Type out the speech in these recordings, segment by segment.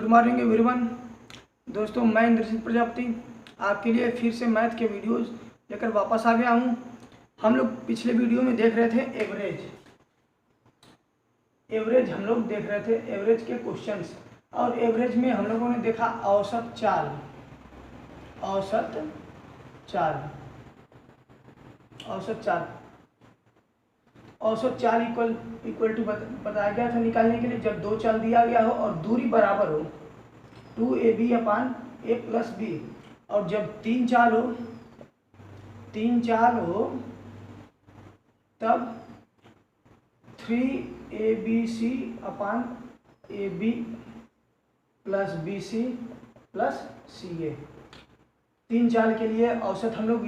Good morning everyone. दोस्तों, मैं इंद्रजीत प्रजापति आपके लिए फिर से मैथ के वीडियोस लेकर वापस आ गया हूं। हम लोग पिछले वीडियो में देख रहे थे एवरेज हम लोग देख रहे थे एवरेज के क्वेश्चंस, और एवरेज में हम लोगों ने देखा औसत चाल। औसत चाल इक्वल टू बताया गया था निकालने के लिए, जब दो चाल दिया गया हो और दूरी बराबर हो 2ab/a+b, और जब तीन चाल हो तब 3abc/ab+bc+ca। तीन चाल के लिए औसत हम लोग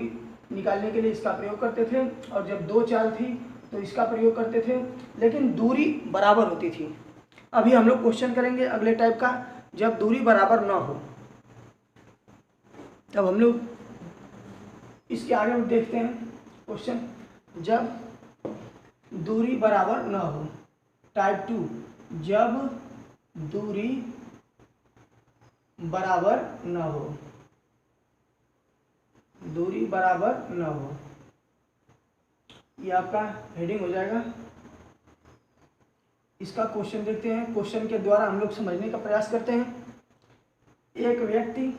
निकालने के लिए इसका प्रयोग करते थे, और जब दो चाल थी तो इसका प्रयोग करते थे, लेकिन दूरी बराबर होती थी। अभी हम लोग क्वेश्चन करेंगे अगले टाइप का, जब दूरी बराबर ना हो। तब हम लोग इसके आगे में देखते हैं क्वेश्चन, जब दूरी बराबर ना हो। टाइप 2, जब दूरी बराबर न हो। दूरी बराबर न हो, ये आपका हेडिंग हो जाएगा। इसका क्वेश्चन देखते हैं। क्वेश्चन के द्वारा हम लोग समझने का प्रयास करते हैं। एक व्यक्ति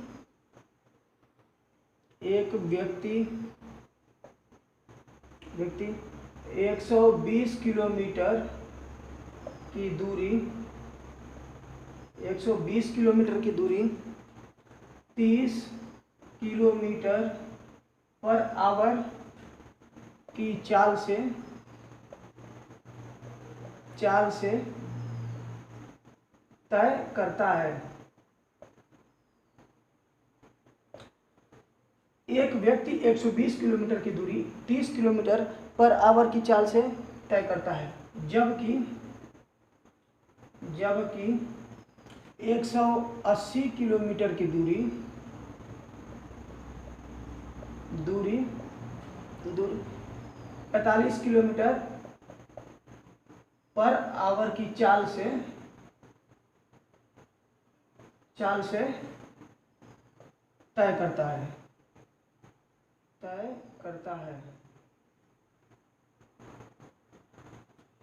120 किलोमीटर की दूरी 30 किलोमीटर/आवर की चाल से तय करता है। एक व्यक्ति 120 किलोमीटर की दूरी 30 किलोमीटर/आवर की चाल से तय करता है, जबकि 180 किलोमीटर की दूरी 45 किलोमीटर/आवर की चाल से तय करता है।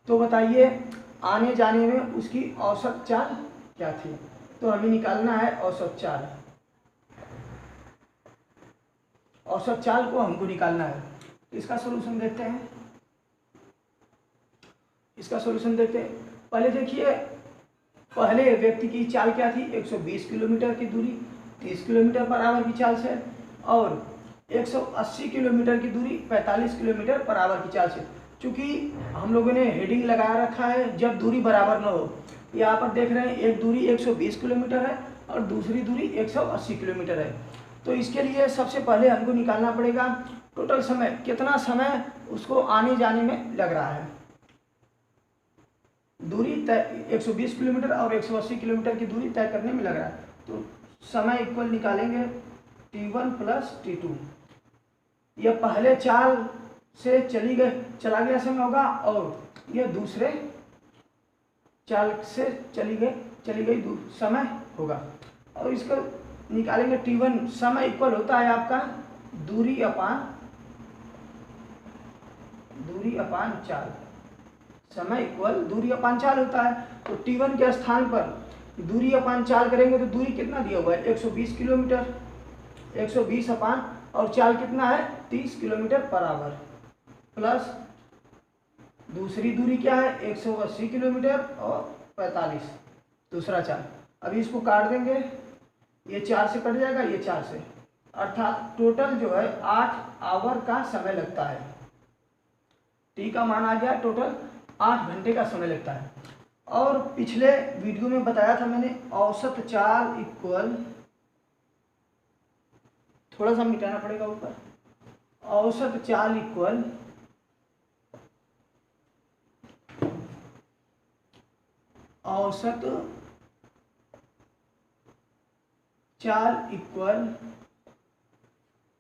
तो बताइए, आने जाने में उसकी औसत चाल क्या थी? तो हमें निकालना है औसत चाल। औसत चाल को हमको निकालना है। इसका सॉल्यूशन देखते हैं। पहले देखिए, पहले व्यक्ति की चाल क्या थी? 120 किलोमीटर की दूरी 30 किलोमीटर/आवर की चाल से, और 180 किलोमीटर की दूरी 45 किलोमीटर/आवर की चाल से। चूंकि हम लोगों ने हेडिंग लगा रखा है जब दूरी बराबर न हो। यहाँ पर देख रहे हैं, एक दूरी 120 किलोमीटर है और दूसरी दूरी 180 किलोमीटर है। तो इसके लिए सबसे पहले हमको निकालना पड़ेगा टोटल समय, कितना समय उसको आने जाने में लग रहा है। दूरी 120 किलोमीटर और 180 किलोमीटर की दूरी तय करने में लग रहा है, तो समय इक्वल निकालेंगे t1 + t2। यह पहले चाल से चला गया समय होगा, और यह दूसरे चाल से चली गई समय होगा, और इसको निकालेंगे t1। समय इक्वल होता है आपका दूरी अपान चाल। समय इक्वल दूरी अपान चाल होता है। तो t1 के स्थान पर दूरी अपान चाल करेंगे तो दूरी कितना दिया हुआ है? 120 किलोमीटर। 120 अपान, और चाल कितना है? 30 किलोमीटर/आवर, प्लस दूसरी दूरी क्या है? 180 किलोमीटर और 45 दूसरा चाल। अभी इसको काट देंगे, ये 4 से कट जाएगा, ये 4 से, अर्थात टोटल जो है 8 आवर का समय लगता है। टी का मान आ गया, टोटल 8 घंटे का समय लगता है। और पिछले वीडियो में बताया था मैंने, औसत चाल इक्वल, थोड़ा सा मिटाना पड़ेगा ऊपर, औसत चाल इक्वल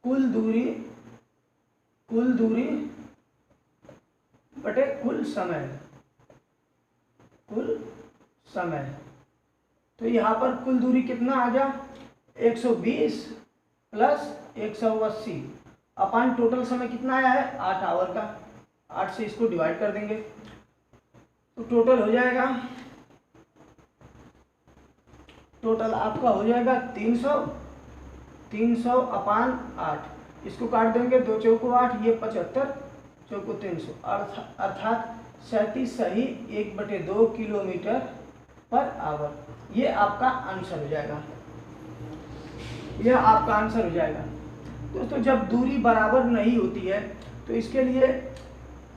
कुल दूरी बटे कुल समय। तो यहाँ पर कुल दूरी कितना आ गया, 120 प्लस 180 अपान टोटल समय कितना आया है 8 आवर का। 8 से इसको डिवाइड कर देंगे तो टोटल हो जाएगा, टोटल आपका हो जाएगा 300 अपान 8। इसको काट देंगे, 2 चौको 8, ये 75 चौको 300 अर्थात 37 सही 1/2 किलोमीटर पर आवर। ये आपका आंसर हो जाएगा, यह आपका आंसर हो जाएगा। दोस्तों जब दूरी बराबर नहीं होती है तो इसके लिए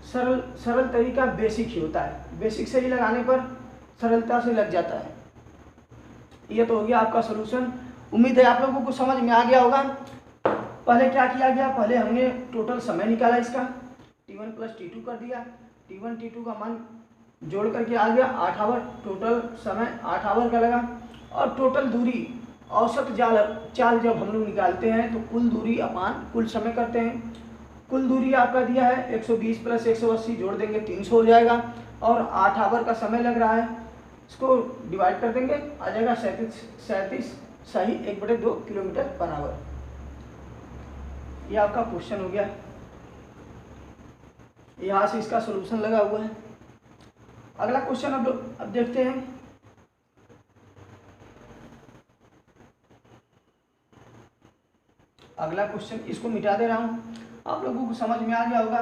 सरल तरीका बेसिक ही होता है। बेसिक से ही लगाने पर सरलता से लग जाता है। यह तो हो गया आपका सॉल्यूशन। उम्मीद है आप लोगों को समझ में आ गया होगा। पहले क्या किया गया, पहले हमने टोटल समय निकाला, इसका T1 प्लस T2 कर दिया। T1 T2 का मान जोड़ करके आ गया 8 आवर, टोटल समय 8 आवर का लगा। और टोटल दूरी औसत चाल जब हम लोग निकालते हैं तो कुल दूरी अपान कुल समय करते हैं। कुल दूरी आपका दिया है 120 प्लस 180 जोड़ देंगे 300 हो जाएगा, और 8 आवर का समय लग रहा है, इसको डिवाइड कर देंगे, आ जाएगा 37 सही 1/2 किलोमीटर पर आवर। यह आपका क्वेश्चन हो गया। यहाँ से इसका सॉल्यूशन लगा हुआ है। अगला क्वेश्चन अब देखते हैं। अगला क्वेश्चन, इसको मिटा दे रहा हूं, आप लोगों को समझ में आ गया होगा।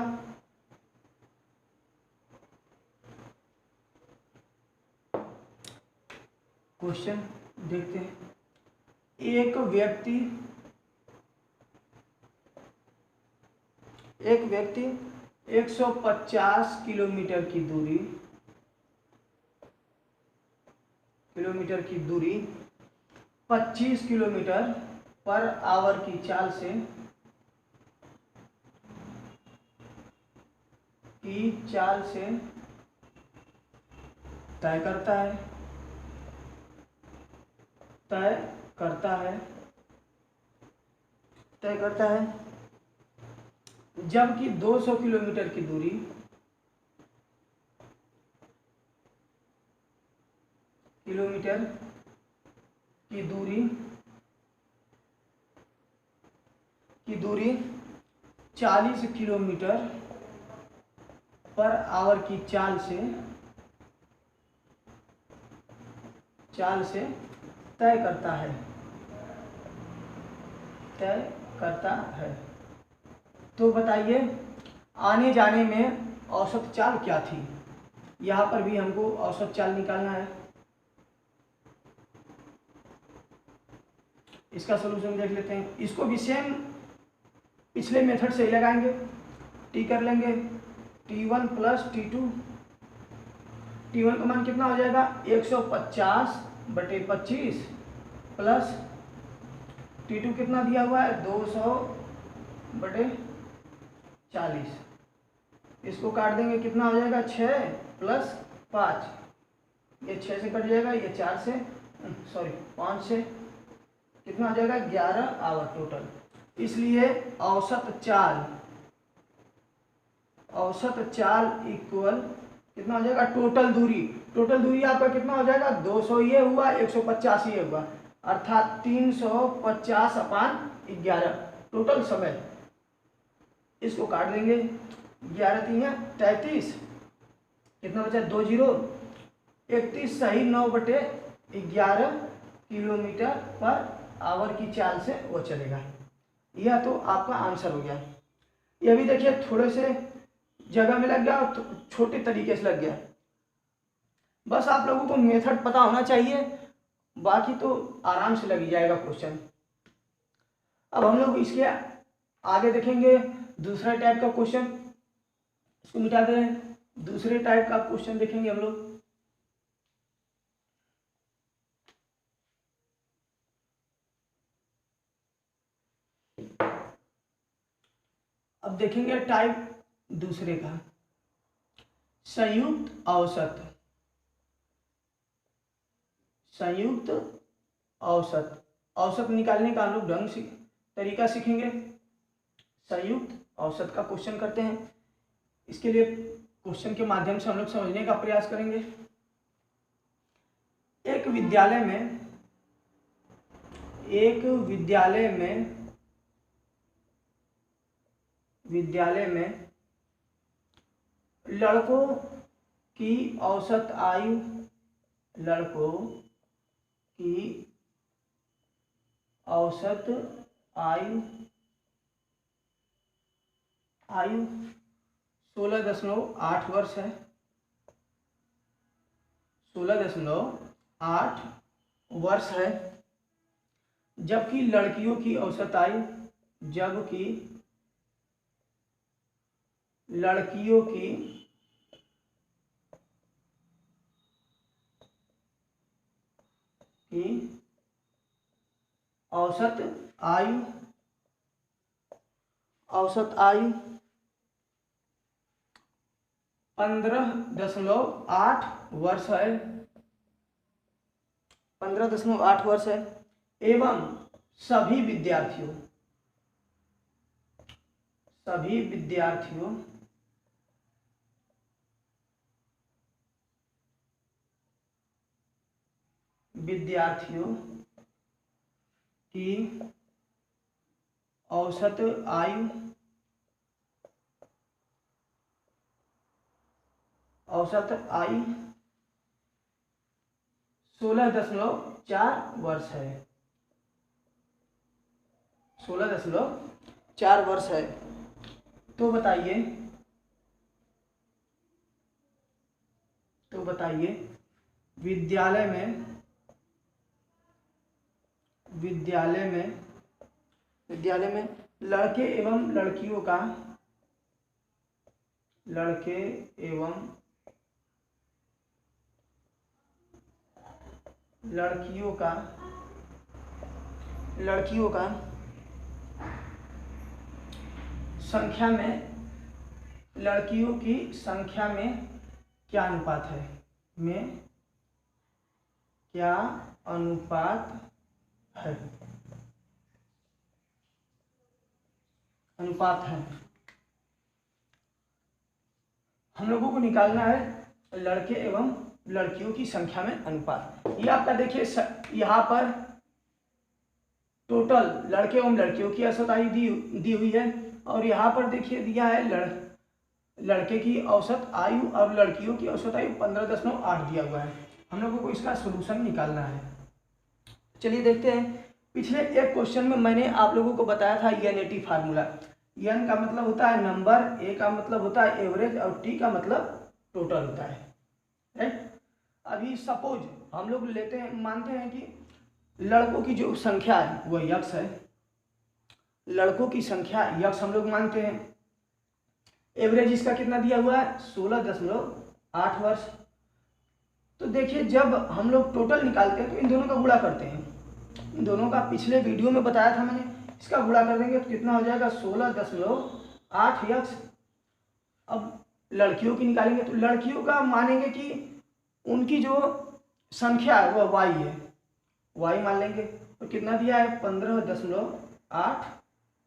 क्वेश्चन देखते हैं। एक व्यक्ति 150 किलोमीटर की दूरी 25 किलोमीटर पर आवर की चाल से तय करता है जबकि 200 किलोमीटर की दूरी की दूरी 40 किलोमीटर पर आवर की चाल से तय करता है। तो बताइए आने जाने में औसत चाल क्या थी। यहाँ पर भी हमको औसत चाल निकालना है। इसका सलूशन देख लेते हैं। इसको भी सेम पिछले मेथड से ही लगाएंगे। टी कर लेंगे T1 प्लस T2। T1 का मान कितना हो जाएगा 150/25 प्लस T2 कितना दिया हुआ है 200/40। इसको काट देंगे, कितना हो जाएगा 6 प्लस 5, ये 6 से कट जाएगा, ये 5 से कितना हो जाएगा 11 आवर टोटल। इसलिए औसत चाल इक्वल कितना हो जाएगा टोटल दूरी आपका कितना हो जाएगा 200 ये हुआ 150 ये हुआ, अर्थात 350/11 टोटल समय। इसको काट देंगे, 11 33, कितना बचा 20 31 सही 9/11 किलोमीटर पर आवर की चाल से वो चलेगा। यह तो आपका आंसर हो गया। यह भी देखिए थोड़े से जगह में लग गया और छोटे तरीके से लग गया। बस आप लोगों को मेथड पता होना चाहिए, बाकी तो आराम से लग ही जाएगा क्वेश्चन। अब हम लोग इसके आगे देखेंगे दूसरा टाइप का क्वेश्चन। इसको मिटा दे रहे हैं। दूसरे टाइप का क्वेश्चन देखेंगे हम लोग। अब देखेंगे टाइप दूसरे का, संयुक्त औसत निकालने का हम लोग तरीका सीखेंगे। संयुक्त औसत का क्वेश्चन करते हैं। इसके लिए क्वेश्चन के माध्यम से हम लोग समझने का प्रयास करेंगे। एक विद्यालय में लड़कों की औसत आयु 16.8 वर्ष है। 16.8 वर्ष है, जबकि लड़कियों की औसत आयु औसत आयु 15.8 वर्ष है। 15.8 वर्ष है एवं सभी विद्यार्थियों की औसत आयु 16.4 वर्ष है। 16.4 वर्ष है। तो बताइए विद्यालय में लड़के एवं लड़कियों का संख्या में, लड़कियों की संख्या में क्या अनुपात है? अनुपात है। हम लोगों को निकालना है लड़के एवं लड़कियों की संख्या में अनुपात। ये आपका देखिए यहाँ पर टोटल लड़के एवं लड़कियों की औसत आयु दी हुई है, और यहाँ पर देखिए दिया है लड़के की औसत आयु और लड़कियों की औसत आयु 15.8 दिया हुआ है। हम लोगों को इसका सॉल्यूशन निकालना है। चलिए देखते हैं। पिछले एक क्वेश्चन में मैंने आप लोगों को बताया था NAT फार्मूला। N का मतलब होता है नंबर, A का मतलब होता है एवरेज और T का मतलब टोटल होता है, राइट। अभी सपोज हम लोग मानते हैं कि लड़कों की जो संख्या है वह यक्स है। लड़कों की संख्या यक्स हम लोग मानते हैं। एवरेज इसका कितना दिया हुआ है? 16.8 वर्ष। तो देखिए जब हम लोग टोटल निकालते हैं तो इन दोनों का गुणा करते हैं। इन दोनों का पिछले वीडियो में बताया था मैंने। इसका गुणा कर देंगे तो कितना हो जाएगा? 16.8 यक्स। अब लड़कियों की निकालेंगे तो लड़कियों का मानेंगे कि उनकी जो संख्या है वह y है, y मान लेंगे। तो कितना दिया है? 15.8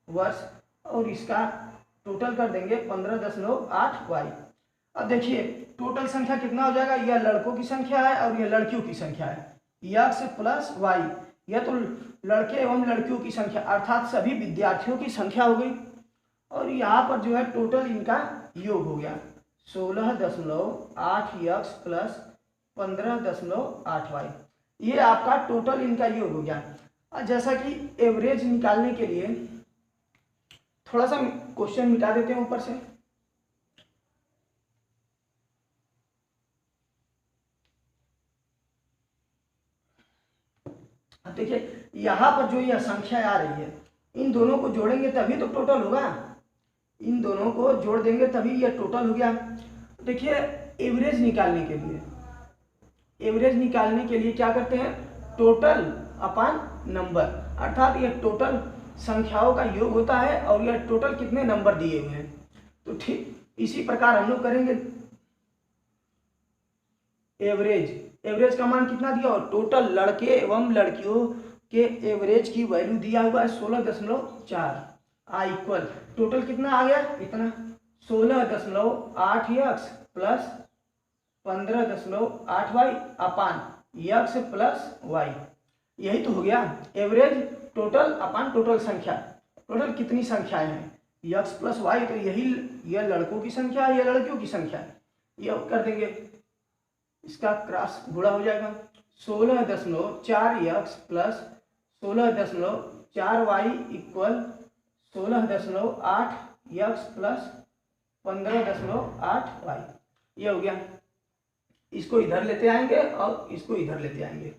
वर्ष, और इसका टोटल कर देंगे 15.8 y। अब देखिए टोटल संख्या कितना हो जाएगा? यह लड़कों की संख्या है और यह लड़कियों की संख्या है, यक्स प्लस y। यह तो लड़के एवं लड़कियों की संख्या अर्थात सभी विद्यार्थियों की संख्या हो गई, और यहाँ पर जो है टोटल इनका योग हो गया 16.8 यक्स प्लस 15.8 y। ये आपका टोटल इनका योग हो गया। और जैसा कि एवरेज निकालने के लिए थोड़ा सा क्वेश्चन मिटा देते हैं ऊपर से। देखिए यहाँ पर जो यह संख्या आ रही है, इन दोनों को जोड़ेंगे तभी तो टोटल होगा। इन दोनों को जोड़ देंगे तभी यह टोटल हो गया। देखिए एवरेज निकालने के लिए क्या करते हैं? टोटल अपॉन नंबर, अर्थात यह टोटल संख्याओं का योग होता है और यह टोटल कितने नंबर दिए हुए हैं। तो ठीक इसी प्रकार हम लोग करेंगे। एवरेज का मान कितना दिया हो? टोटल लड़के एवं लड़कियों के एवरेज की वैल्यू दिया हुआ है 16.4। आई इक्वल टोटल कितना आ गया? इतना 16.8 यक्स प्लस 15.8 वाई अपान यक्स प्लस वाई, यही तो हो गया एवरेज टोटल अपान टोटल संख्या। टोटल कितनी संख्याएं हैं, यक्स प्लस वाई, तो यही यह लड़कों की संख्या है, यह लड़कियों की संख्या है। यह कर देंगे, इसका क्रॉस गुणा हो जाएगा 16.4 x plus 16.4 y equal 16.8 x plus 15.8 y. ये हो गया। इसको इधर लेते आएंगे और इसको इधर लेते आएंगे।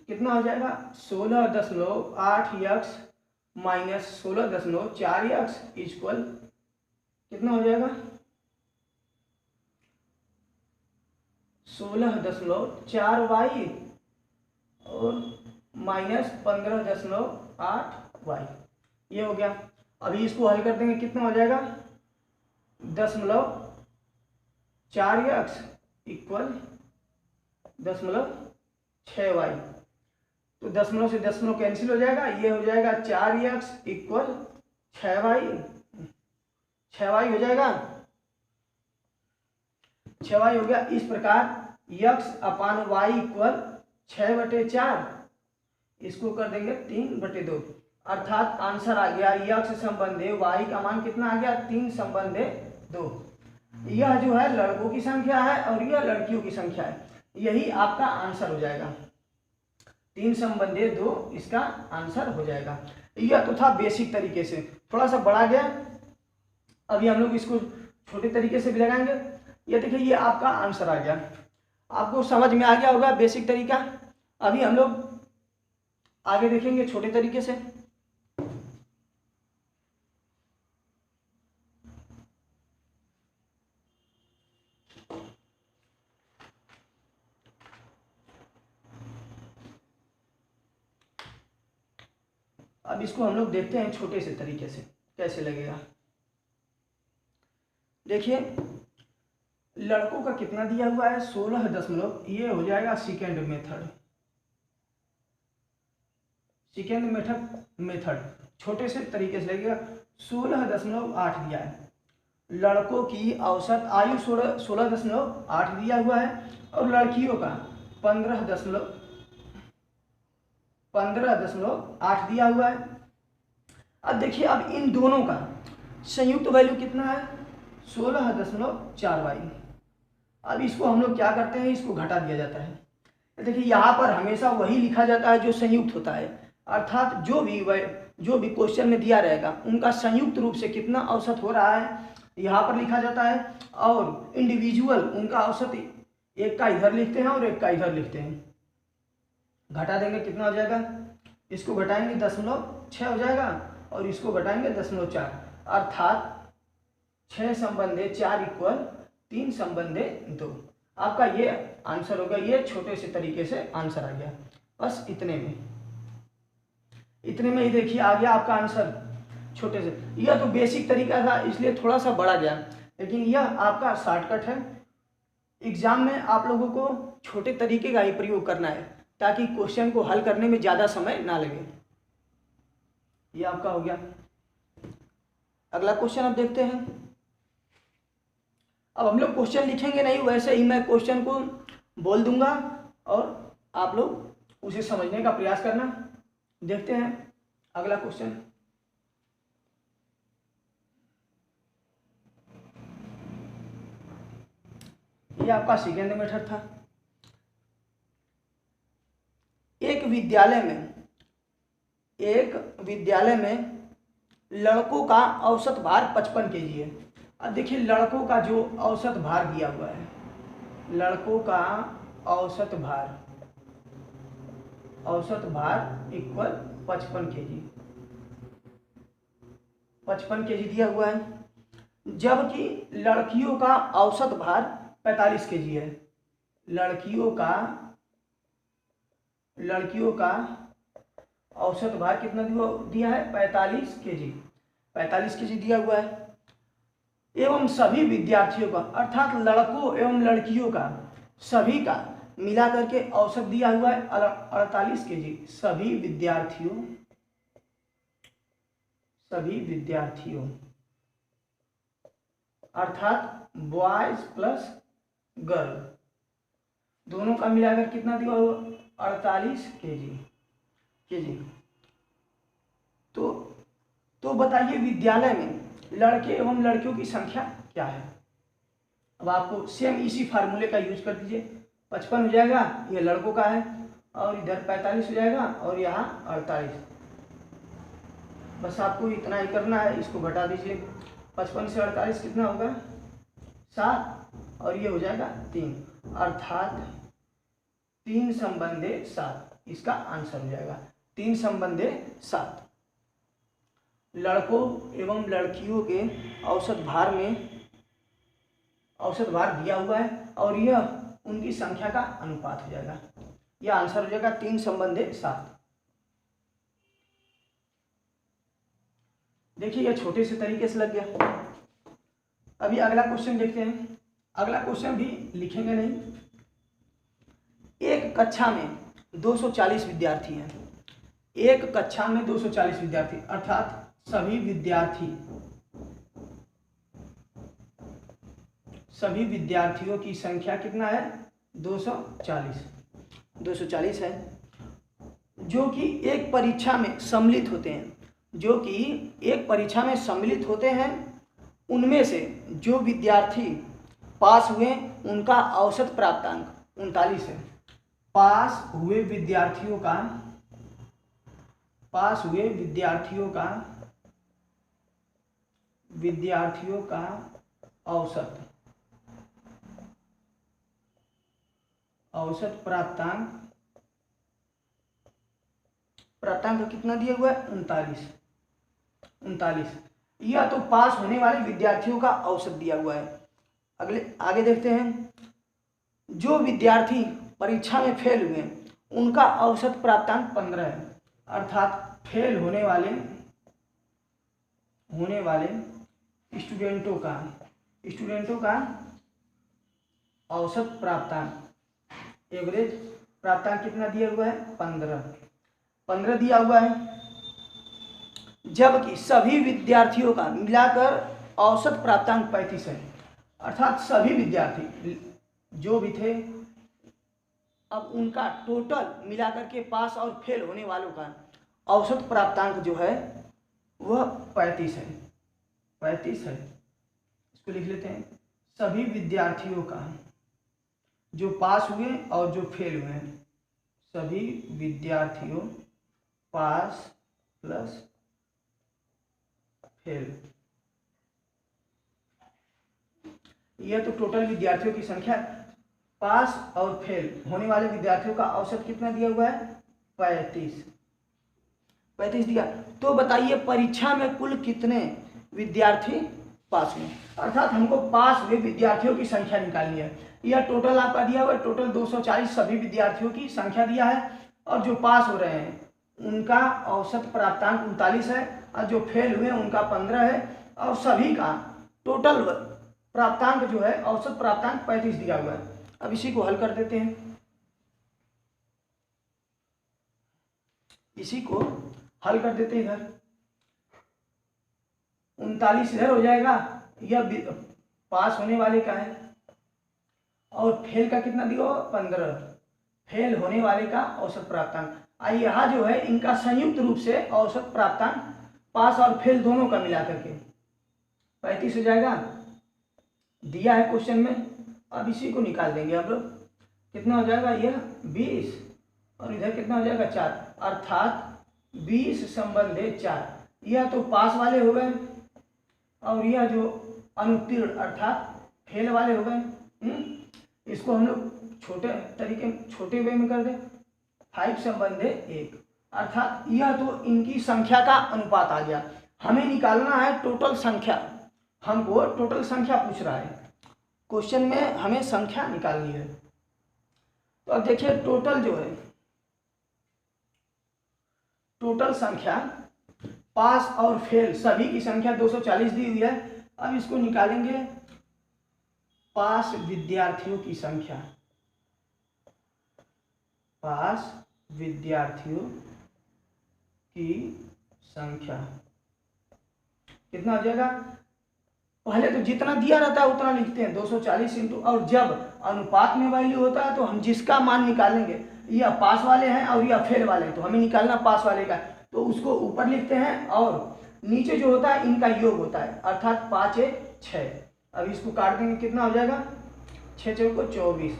कितना हो जाएगा 16.8 यक्स माइनस 16.4 यक्स इक्वल कितना हो जाएगा 16.4 वाई और माइनस 15.8 वाई। ये हो गया। अभी इसको हल कर देंगे, कितना हो जाएगा 0.4 यक्स इक्वल 0.6 वाई। तो दशमलव से दशमलव कैंसिल हो जाएगा, ये हो जाएगा 4 यक्स इक्वल 6 वाई, 6 वाई हो जाएगा, 6 वाई हो गया। इस प्रकार यक्स अपान वाई इक्वल 6/4, इसको कर देंगे 3/2, अर्थात आंसर आ गया यक्स संबंधे वाई का मान कितना आ गया 3 संबंधे 2। यह जो है लड़कों की संख्या है और यह लड़कियों की संख्या है, यही आपका आंसर हो जाएगा 3 संबंधे 2, इसका आंसर हो जाएगा। यह तो था बेसिक तरीके से, थोड़ा सा बढ़ा गया। अभी हम लोग इसको छोटे तरीके से भी लगाएंगे। ये देखिए, ये आपका आंसर आ गया, आपको समझ में आ गया होगा बेसिक तरीका। अभी हम लोग आगे देखेंगे छोटे तरीके से। अब इसको हम लोग देखते हैं छोटे से तरीके से कैसे लगेगा। देखिए, लड़कों का कितना दिया हुआ है 16 ये हो जाएगा सेकेंड मेथड। सेकेंड मेथड छोटे से तरीके से लगेगा। 16.8 दिया है, लड़कों की औसत आयु 16.8 दिया हुआ है और लड़कियों का 15.8 दिया हुआ है। अब देखिए, अब इन दोनों का संयुक्त वैल्यू कितना है 16.4 वाई। अब इसको हम लोग क्या करते हैं, इसको घटा दिया जाता है। देखिए, यहाँ पर हमेशा वही लिखा जाता है जो संयुक्त होता है, अर्थात जो भी क्वेश्चन में दिया रहेगा उनका संयुक्त रूप से कितना औसत हो रहा है यहाँ पर लिखा जाता है, और इंडिविजुअल उनका औसत एक का इधर लिखते हैं और एक का इधर लिखते हैं। घटा देंगे, कितना हो जाएगा, इसको घटाएंगे 0.6 हो जाएगा और इसको घटाएंगे 0.4, अर्थात 6 संबंधे 4 इक्वल 3 संबंधे 2। आपका ये आंसर होगा। ये छोटे से तरीके से आंसर आ गया, बस इतने में ही देखिए आ गया आपका आंसर छोटे से। यह तो बेसिक तरीका था इसलिए थोड़ा सा बढ़ा गया, लेकिन यह आपका शॉर्टकट है। एग्जाम में आप लोगों को छोटे तरीके का ही प्रयोग करना है ताकि क्वेश्चन को हल करने में ज़्यादा समय ना लगे। यह आपका हो गया। अगला क्वेश्चन अब देखते हैं। अब हम लोग क्वेश्चन लिखेंगे नहीं, वैसे ही मैं क्वेश्चन को बोल दूंगा और आप लोग उसे समझने का प्रयास करना। देखते हैं अगला क्वेश्चन। ये आपका सेकेंड मेथड था। एक विद्यालय में लड़कों का औसत भार 55 केजी है। अब देखिए, लड़कों का जो औसत भार दिया हुआ है, लड़कों का औसत भार इक्वल 55 केजी, 55 केजी दिया हुआ है, जबकि लड़कियों का औसत भार 45 केजी है। लड़कियों का औसत भार कितना दिया है 45 केजी, 45 केजी दिया हुआ है। एवं सभी विद्यार्थियों का, अर्थात लड़कों एवं लड़कियों का सभी का मिला करके औसत दिया हुआ है 48 केजी। सभी सभी विद्यार्थियों, अर्थात बॉयज प्लस गर्ल, दोनों का मिलाकर कितना दिया हुआ? 48 केजी। तो बताइए विद्यालय में लड़के एवं लड़कियों की संख्या क्या है? अब आपको सेम इसी फार्मूले का यूज कर दीजिए। 55 हो जाएगा, ये लड़कों का है, और इधर 45 हो जाएगा, और यहाँ 48। बस आपको इतना ही करना है, इसको घटा दीजिए। 55 से 48 कितना होगा? 7, और ये हो जाएगा 3, अर्थात 3 संबंधे 7 इसका आंसर हो जाएगा। 3 संबंधे 7। लड़कों एवं लड़कियों के औसत भार में औसत भार दिया हुआ है, और यह उनकी संख्या का अनुपात हो जाएगा। यह आंसर हो जाएगा 3 संबंधे 7। देखिए यह छोटे से तरीके से लग गया। अभी अगला क्वेश्चन देखते हैं। अगला क्वेश्चन भी लिखेंगे नहीं। एक कक्षा में 240 विद्यार्थी हैं। एक कक्षा में 240 विद्यार्थी, अर्थात सभी विद्यार्थियों की संख्या कितना है? 240 है, जो कि एक परीक्षा में सम्मिलित होते हैं। उनमें से जो विद्यार्थी पास हुए उनका औसत प्राप्तांक 39 है। पास हुए विद्यार्थियों का औसत प्राप्तांक कितना दिया हुआ है? 39। यह तो पास होने वाले विद्यार्थियों का औसत दिया हुआ है। आगे देखते हैं। जो विद्यार्थी परीक्षा में फेल हुए उनका औसत प्राप्तांक 15 है, अर्थात फेल होने वाले स्टूडेंटों का औसत प्राप्तांक, एवरेज प्राप्तांक कितना दिया हुआ है? 15 दिया हुआ है। जबकि सभी विद्यार्थियों का मिलाकर औसत प्राप्तांक 35 है, अर्थात सभी विद्यार्थी जो भी थे, अब उनका टोटल मिलाकर के पास और फेल होने वालों का औसत प्राप्तांक जो है वह 35 है। इसको लिख लेते हैं। सभी विद्यार्थियों का जो पास हुए और जो फेल हुए हैं, सभी विद्यार्थियों पास प्लस फेल, यह तो टोटल विद्यार्थियों की संख्या। पास और फेल होने वाले विद्यार्थियों का औसत कितना दिया हुआ है? 35 दिया। तो बताइए परीक्षा में कुल कितने विद्यार्थी पास हुए? अर्थात हमको पास हुए विद्यार्थियों की संख्या निकालनी है। यह टोटल आपका दिया हुआ है, टोटल 240 सभी विद्यार्थियों की संख्या दिया है, और जो पास हो रहे हैं उनका औसत प्राप्तांक 39 है, और जो फेल हुए उनका 15 है, और सभी का टोटल प्राप्तांक जो है औसत प्राप्तांक 35 दिया हुआ है। अब इसी को हल कर देते हैं। इधर 39 इधर हो जाएगा, यह पास होने वाले का है, और फेल का कितना दिया हुआ? 15, फेल होने वाले का औसत प्राप्तांक। यहाँ जो है इनका संयुक्त रूप से औसत प्राप्तांक पास और फेल दोनों का मिला करके 35 हो जाएगा, दिया है क्वेश्चन में। अब इसी को निकाल देंगे अब लोग। कितना हो जाएगा? यह 20, और इधर कितना हो जाएगा? 4, अर्थात 20 संबंधे 4। यह तो पास वाले हो गए, और यह जो अनुत्तीर्ण अर्थात फेल वाले हो गए। इसको हम लोग छोटे वे में कर दें। 5 संबंधे 1, अर्थात यह तो इनकी संख्या का अनुपात आ गया। हमें निकालना है टोटल संख्या। हमको टोटल संख्या पूछ रहा है क्वेश्चन में, हमें संख्या निकालनी है। तो अब देखिए टोटल जो है, टोटल संख्या पास और फेल सभी की संख्या 240 दी हुई है। अब इसको निकालेंगे पास विद्यार्थियों की संख्या। पास विद्यार्थियों की संख्या कितना हो जाएगा, पहले तो जितना दिया रहता है उतना लिखते हैं 240 इंटू, और जब अनुपात में वैल्यू होता है तो हम जिसका मान निकालेंगे, या पास वाले हैं और या फेल वाले हैं, तो हमें निकालना पास वाले का, तो उसको ऊपर लिखते हैं और नीचे जो होता है इनका योग होता है, अर्थात 5 1 6। अब इसको काट देंगे, कितना हो जाएगा, 6 4 को 24,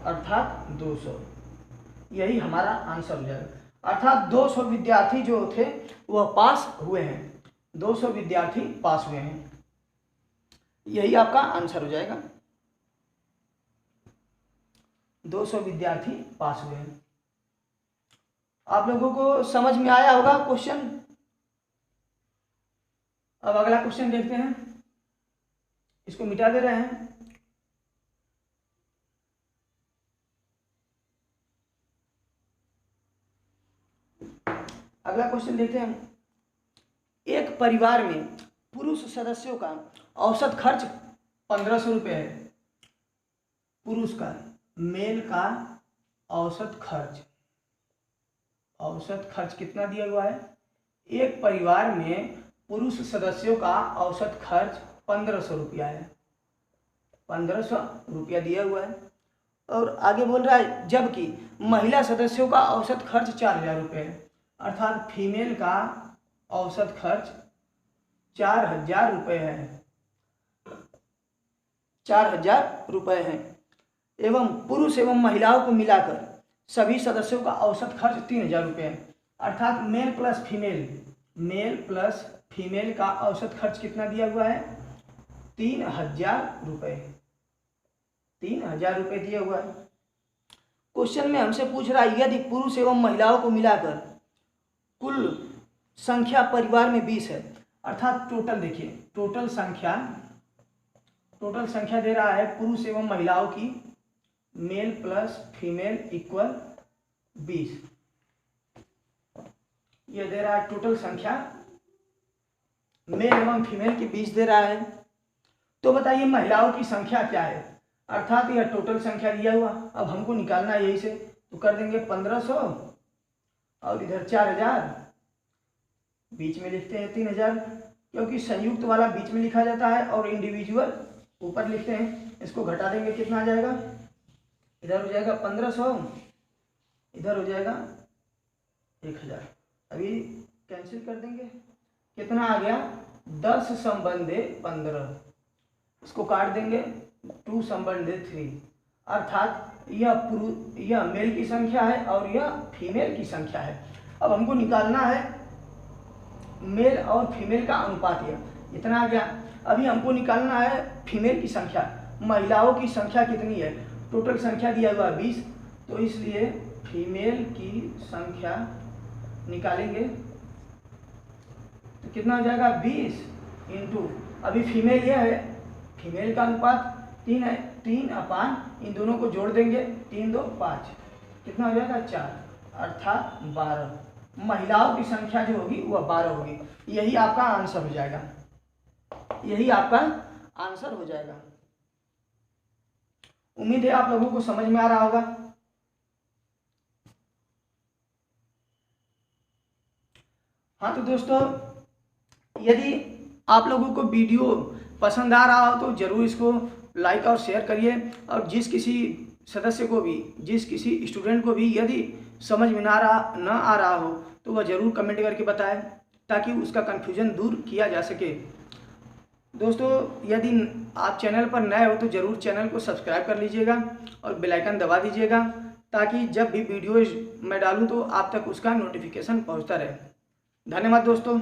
अर्थात 200। यही हमारा आंसर हो जाएगा, अर्थात 200 विद्यार्थी जो थे वह पास हुए हैं, 200 विद्यार्थी पास हुए हैं। यही आपका आंसर हो जाएगा, 200 विद्यार्थी पास हुए हैं। आप लोगों को समझ में आया होगा क्वेश्चन। अब अगला क्वेश्चन देखते हैं, इसको मिटा दे रहे हैं। अगला क्वेश्चन देखते हैं, एक परिवार में पुरुष सदस्यों का औसत खर्च 1500 रुपये है। पुरुष का, मेल का औसत खर्च कितना दिया हुआ है, एक परिवार में पुरुष सदस्यों का औसत खर्च 1500 रुपया है, 1500 रुपया दिया हुआ है। और आगे बोल रहा है जबकि महिला सदस्यों का औसत खर्च 4000 रुपये है, अर्थात फीमेल का औसत खर्च 4000 रुपये है, 4000 रुपये है, एवं पुरुष एवं महिलाओं को मिलाकर सभी सदस्यों का औसत खर्च 3000 रुपये है, अर्थात मेल प्लस फीमेल का औसत खर्च कितना दिया हुआ है, 3000 रुपये, 3000 रुपये दिया हुआ है। क्वेश्चन में हमसे पूछ रहा है यदि पुरुष एवं महिलाओं को मिलाकर कुल संख्या परिवार में 20 है, अर्थात टोटल देखिए, टोटल संख्या दे रहा है पुरुष एवं महिलाओं की, मेल प्लस फीमेल इक्वल 20, यह दे रहा है टोटल संख्या, मेल एवं फीमेल की 20 दे रहा है। तो बताइए महिलाओं की संख्या क्या है, अर्थात यह टोटल संख्या दिया हुआ, अब हमको निकालना है यही से, तो कर देंगे 1500 और इधर 4000, बीच में लिखते हैं 3000, क्योंकि संयुक्त वाला बीच में लिखा जाता है और इंडिविजुअल ऊपर लिखते हैं। इसको घटा देंगे, कितना आ जाएगा, इधर हो जाएगा 1500, इधर हो जाएगा 1000, अभी कैंसिल कर देंगे, कितना आ गया 10 संबंधे 15, इसको काट देंगे 2 संबंधे 3, अर्थात यह मेल की संख्या है और यह फीमेल की संख्या है। अब हमको निकालना है मेल और फीमेल का अनुपात, यह इतना आ गया। अभी हमको निकालना है फीमेल की संख्या, महिलाओं की संख्या कितनी है, टोटल संख्या दिया हुआ 20, तो इसलिए फीमेल की संख्या निकालेंगे तो कितना हो जाएगा 20 इंटू, अभी फीमेल यह है, फीमेल का अनुपात 3 है, 3/, इन दोनों को जोड़ देंगे, 3 2 5, कितना हो जाएगा 4, अर्थात 12। महिलाओं की संख्या जो होगी वह 12 होगी। यही आपका आंसर हो जाएगा, यही आपका आंसर हो जाएगा। उम्मीद है आप लोगों को समझ में आ रहा होगा। हाँ तो दोस्तों, यदि आप लोगों को वीडियो पसंद आ रहा हो तो ज़रूर इसको लाइक और शेयर करिए, और जिस किसी सदस्य को भी, जिस किसी स्टूडेंट को भी यदि समझ में ना आ रहा हो तो वह ज़रूर कमेंट करके बताएं, ताकि उसका कन्फ्यूजन दूर किया जा सके। दोस्तों, यदि आप चैनल पर नए हो तो ज़रूर चैनल को सब्सक्राइब कर लीजिएगा और बेल आइकन दबा दीजिएगा, ताकि जब भी वीडियो मैं डालूं तो आप तक उसका नोटिफिकेशन पहुंचता रहे। धन्यवाद दोस्तों।